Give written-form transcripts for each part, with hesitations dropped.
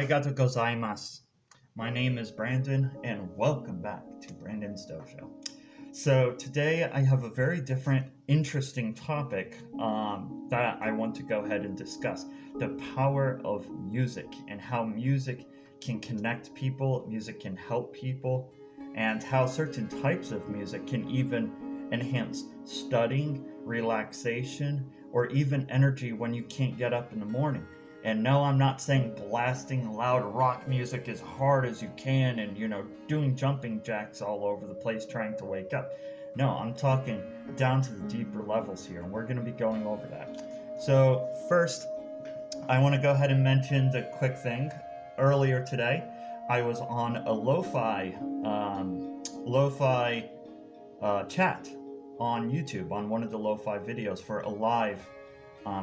Arigato gozaimasu. My name is Brandon, and welcome back to Brandon's Dojo. So today I have a very different, interesting topic that I want to go ahead and discuss. The power of music and how music can connect people, music can help people, and how certain types of music can even enhance studying, relaxation, or even energy when you can't get up in the morning. And no, I'm not saying blasting loud rock music as hard as you can and, doing jumping jacks all over the place trying to wake up. No, I'm talking down to the deeper levels here, and we're going to be going over that. So, first, I want to go ahead and mention the quick thing. Earlier today, I was on a lo-fi chat on YouTube, on one of the lo-fi videos for a live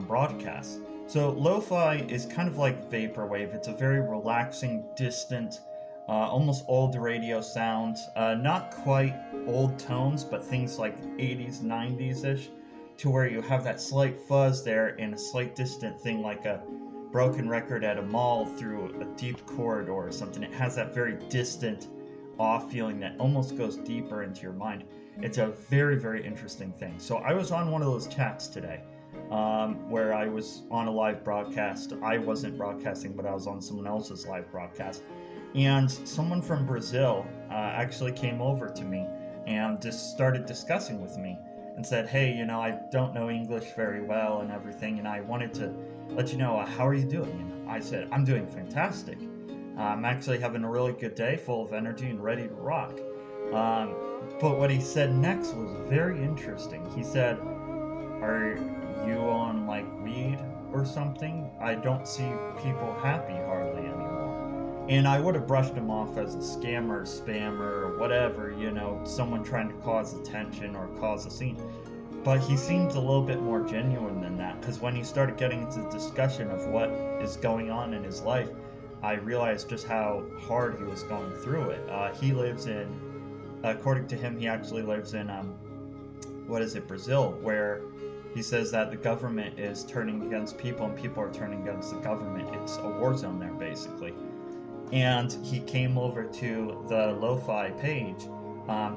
broadcast. So lo-fi is kind of like vaporwave. It's a very relaxing, distant, almost old radio sounds. Not quite old tones, but things like 80s, 90s-ish, to where you have that slight fuzz there and a slight distant thing like a broken record at a mall through a deep corridor or something. It has that very distant, off feeling that almost goes deeper into your mind. It's a very, very interesting thing. So I was on one of those chats today. Where I was on a live broadcast. I wasn't broadcasting, but I was on someone else's live broadcast. And someone from Brazil actually came over to me and just started discussing with me and said, hey, I don't know English very well and everything, and I wanted to let you know, how are you doing? And I said, I'm doing fantastic. I'm actually having a really good day, full of energy and ready to rock. But what he said next was very interesting. He said, are you on like weed or something? I don't see people happy hardly anymore. And I would have brushed him off as a scammer, spammer, or whatever, someone trying to cause attention or cause a scene. But he seems a little bit more genuine than that, because when he started getting into the discussion of what is going on in his life, I realized just how hard he was going through it. He lives in, according to him, he actually lives in, Brazil, where he says that the government is turning against people and people are turning against the government. It's a war zone there, basically. And he came over to the lo-fi page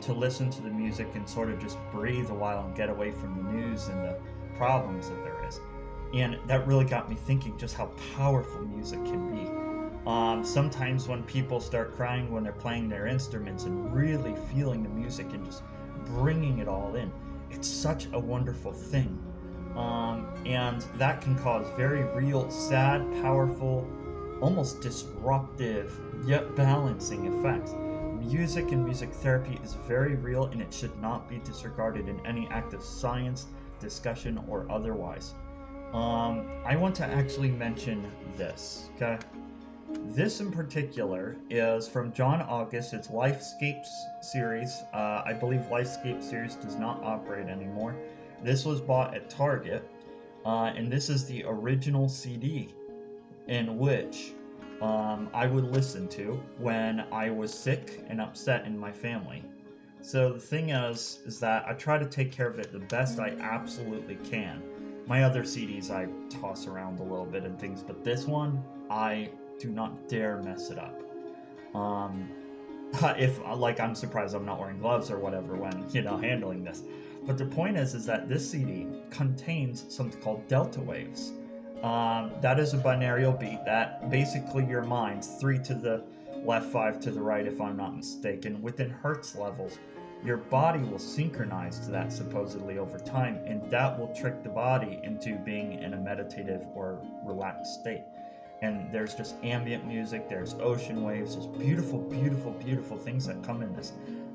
to listen to the music and sort of just breathe a while and get away from the news and the problems that there is. And that really got me thinking just how powerful music can be. Sometimes when people start crying when they're playing their instruments and really feeling the music and just bringing it all in, it's such a wonderful thing. And that can cause very real, sad, powerful, almost disruptive, yet balancing effects. Music and music therapy is very real, and it should not be disregarded in any act of science, discussion, or otherwise. I want to actually mention this, okay? This in particular is from John August. It's Lifescapes series. I believe Lifescape series does not operate anymore. This was bought at Target, and this is the original CD in which I would listen to when I was sick and upset in my family. So the thing is that I try to take care of it the best I absolutely can. My other CDs I toss around a little bit and things, but this one, I do not dare mess it up. I'm surprised I'm not wearing gloves or whatever when, handling this. But the point is that this CD contains something called delta waves. That is a binaural beat that basically your mind's 3 to the left, 5 to the right, if I'm not mistaken, within hertz levels. Your body will synchronize to that supposedly over time, and that will trick the body into being in a meditative or relaxed state. And there's just ambient music, there's ocean waves, there's beautiful, beautiful, beautiful things that come in this.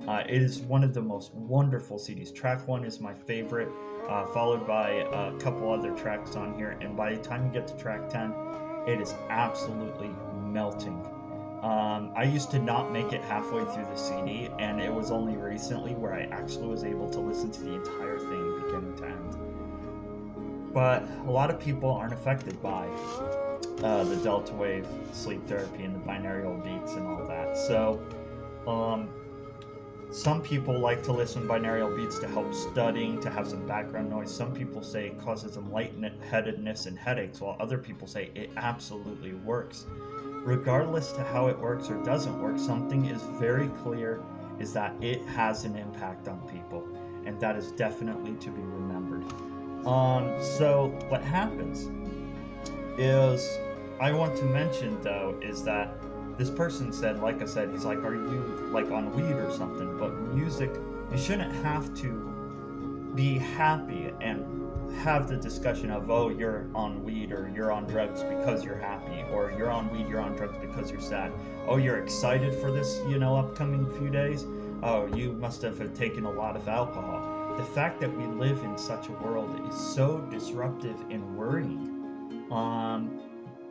It is one of the most wonderful CDs. Track 1 is my favorite, followed by a couple other tracks on here, and by the time you get to track 10, it is absolutely melting. I used to not make it halfway through the CD, and it was only recently where I actually was able to listen to the entire thing beginning to end. But a lot of people aren't affected by the delta wave sleep therapy and the binaural beats and all that. So some people like to listen to binaural beats to help studying, to have some background noise. Some people say it causes them lightheadedness and headaches, while other people say it absolutely works. regardless to how it works or doesn't work, something is very clear, is that it has an impact on people, and that is definitely to be remembered. So what happens is, I want to mention though, is that this person said, like I said, he's like, are you like on weed or something? But music, you shouldn't have to be happy and have the discussion of, oh, you're on weed or you're on drugs because you're happy, or you're on weed, you're on drugs because you're sad. Oh, you're excited for this, upcoming few days. Oh, you must have taken a lot of alcohol. The fact that we live in such a world is so disruptive and worrying.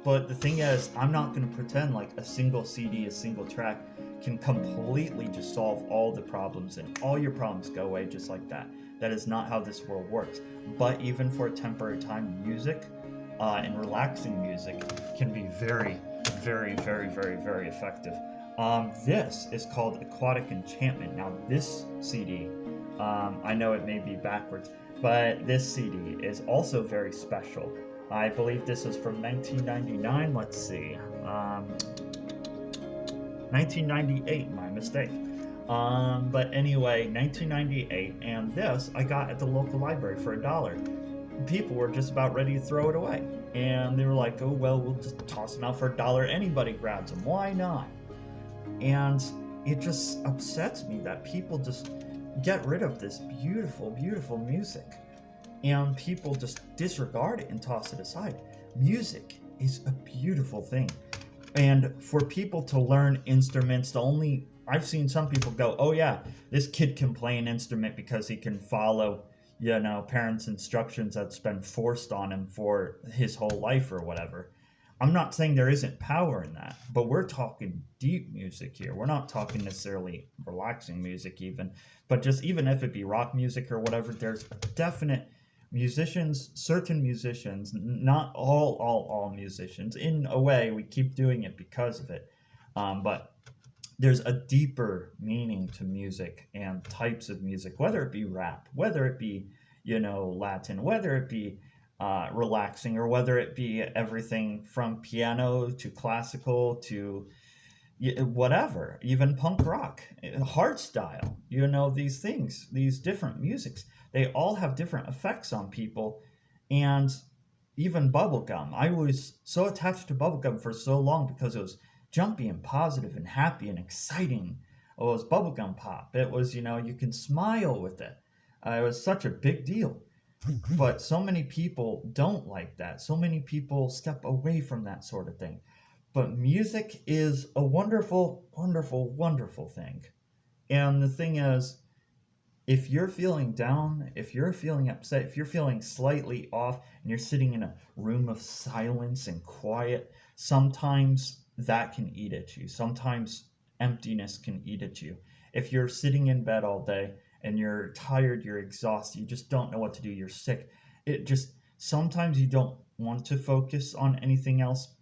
But the thing is, I'm not going to pretend like a single CD, a single track can completely just solve all the problems and all your problems go away just like that. That is not how this world works. But even for a temporary time, music and relaxing music can be very, very, very, very, very effective. This is called Aquatic Enchantment. Now, this CD, I know it may be backwards, but this CD is also very special. I believe this is from 1999. Let's see. 1998, my mistake. But anyway, 1998, and this I got at the local library for $1. People were just about ready to throw it away. And they were like, oh, well, we'll just toss them out for $1. Anybody grabs them. Why not? And it just upsets me that people just get rid of this beautiful, beautiful music. And people just disregard it and toss it aside. Music is a beautiful thing. And for people to learn instruments, I've seen some people go, oh yeah, this kid can play an instrument because he can follow, parents' instructions that's been forced on him for his whole life or whatever. I'm not saying there isn't power in that, but we're talking deep music here. We're not talking necessarily relaxing music even, but just even if it be rock music or whatever, there's a definite certain musicians, not all musicians. In a way, we keep doing it because of it. But there's a deeper meaning to music and types of music, whether it be rap, whether it be, Latin, whether it be relaxing, or whether it be everything from piano to classical to whatever, even punk rock, hardstyle, these things, these different musics, they all have different effects on people. And even bubblegum, I was so attached to bubblegum for so long because it was jumpy and positive and happy and exciting. Oh, it was bubblegum pop. It was, you can smile with it. It was such a big deal. But so many people don't like that. So many people step away from that sort of thing. But music is a wonderful, wonderful, wonderful thing. And the thing is, if you're feeling down, if you're feeling upset, if you're feeling slightly off, and you're sitting in a room of silence and quiet, sometimes that can eat at you. Sometimes emptiness can eat at you. If you're sitting in bed all day and you're tired, you're exhausted, you just don't know what to do, you're sick, sometimes you don't want to focus on anything else,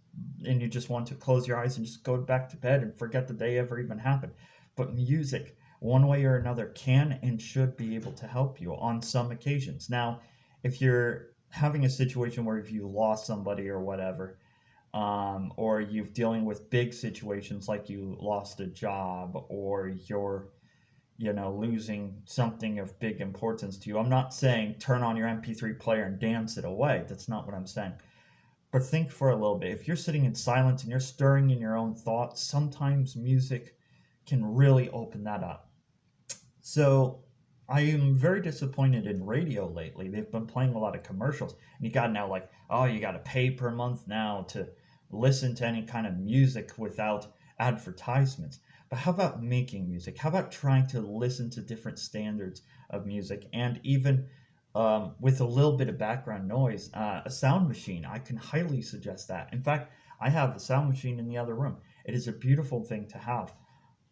and you just want to close your eyes and just go back to bed and forget the day ever even happened. But music, one way or another, can and should be able to help you on some occasions. Now, if you're having a situation where if you lost somebody or whatever, or you're dealing with big situations like you lost a job, or you're losing something of big importance to you, I'm not saying turn on your MP3 player and dance it away. That's not what I'm saying. But think for a little bit. If you're sitting in silence and you're stirring in your own thoughts, sometimes music can really open that up. So I am very disappointed in radio lately. They've been playing a lot of commercials, and you got now you got to pay per month now to listen to any kind of music without advertisements. But how about making music? How about trying to listen to different standards of music, and even with a little bit of background noise, a sound machine? I can highly suggest that. In fact, I have a sound machine in the other room. It is a beautiful thing to have.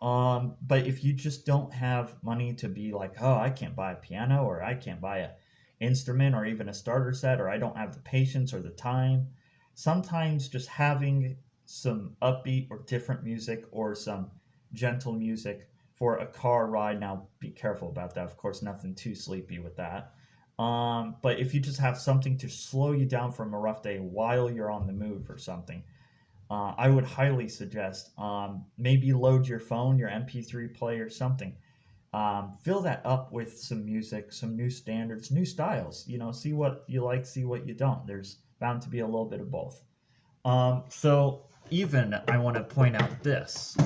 But if you just don't have money to be like, oh, I can't buy a piano, or I can't buy an instrument, or even a starter set, or I don't have the patience or the time, sometimes just having some upbeat or different music, or some gentle music for a car ride. Now, be careful about that. Of course, nothing too sleepy with that. But if you just have something to slow you down from a rough day while you're on the move or something, I would highly suggest maybe load your phone, your MP3 player, something. Fill that up with some music, some new standards, new styles. You know, see what you like, see what you don't. There's bound to be a little bit of both. So even I want to point out this.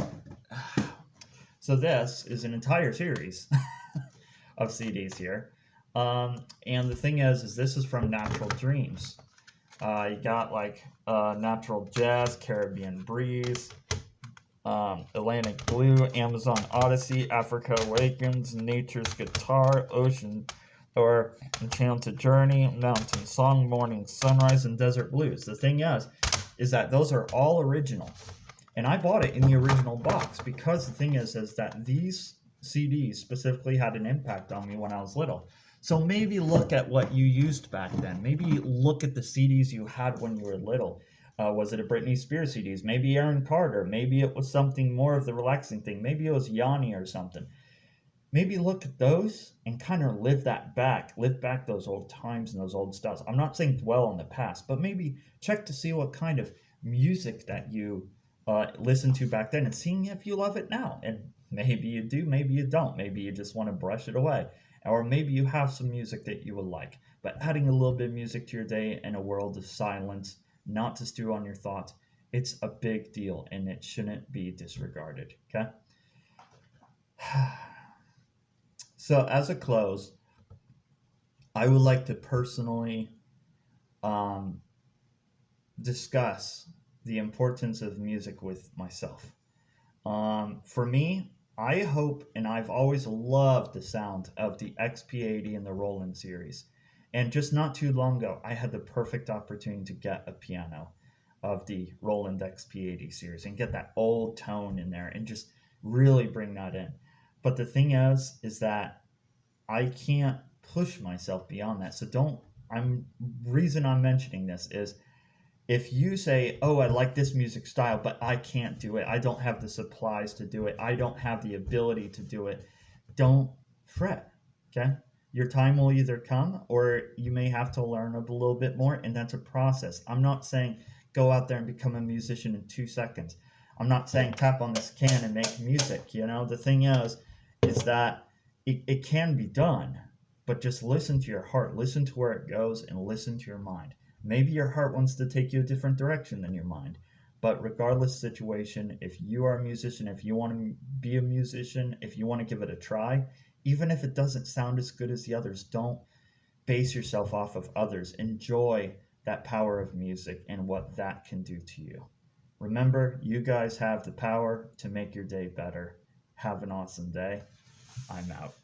So this is an entire series of CDs here. And the thing is this is from Natural Dreams. You got like Natural Jazz, Caribbean Breeze, Atlantic Blue, Amazon Odyssey, Africa Awakens, Nature's Guitar, Ocean or Enchanted Journey, Mountain Song, Morning Sunrise, and Desert Blues. The thing is that those are all original. And I bought it in the original box because the thing is that these CDs specifically had an impact on me when I was little. So maybe look at what you used back then. Maybe look at the CDs you had when you were little. Was it a Britney Spears CDs? Maybe Aaron Carter. Maybe it was something more of the relaxing thing. Maybe it was Yanni or something. Maybe look at those and kind of live back those old times and those old styles. I'm not saying dwell on the past, but maybe check to see what kind of music that you listened to back then and seeing if you love it now. And maybe you do, maybe you don't. Maybe you just want to brush it away. Or maybe you have some music that you would like. But adding a little bit of music to your day in a world of silence, not to stew on your thoughts, it's a big deal and it shouldn't be disregarded. Okay? So as a close, I would like to personally discuss the importance of music with myself. For me, I hope, and I've always loved the sound of the XP80 and the Roland series. And just not too long ago, I had the perfect opportunity to get a piano of the Roland XP80 series and get that old tone in there and just really bring that in. But the thing is that I can't push myself beyond that. So reason I'm mentioning this is if you say, oh, I like this music style, but I can't do it, I don't have the supplies to do it, I don't have the ability to do it, don't fret, okay? Your time will either come or you may have to learn a little bit more, and that's a process. I'm not saying go out there and become a musician in 2 seconds. I'm not saying tap on this can and make music, you know? The thing is that it can be done, but just listen to your heart, listen to where it goes, and listen to your mind. Maybe your heart wants to take you a different direction than your mind. But regardless situation, if you are a musician, if you want to be a musician, if you want to give it a try, even if it doesn't sound as good as the others, don't base yourself off of others. Enjoy that power of music and what that can do to you. Remember, you guys have the power to make your day better. Have an awesome day. I'm out.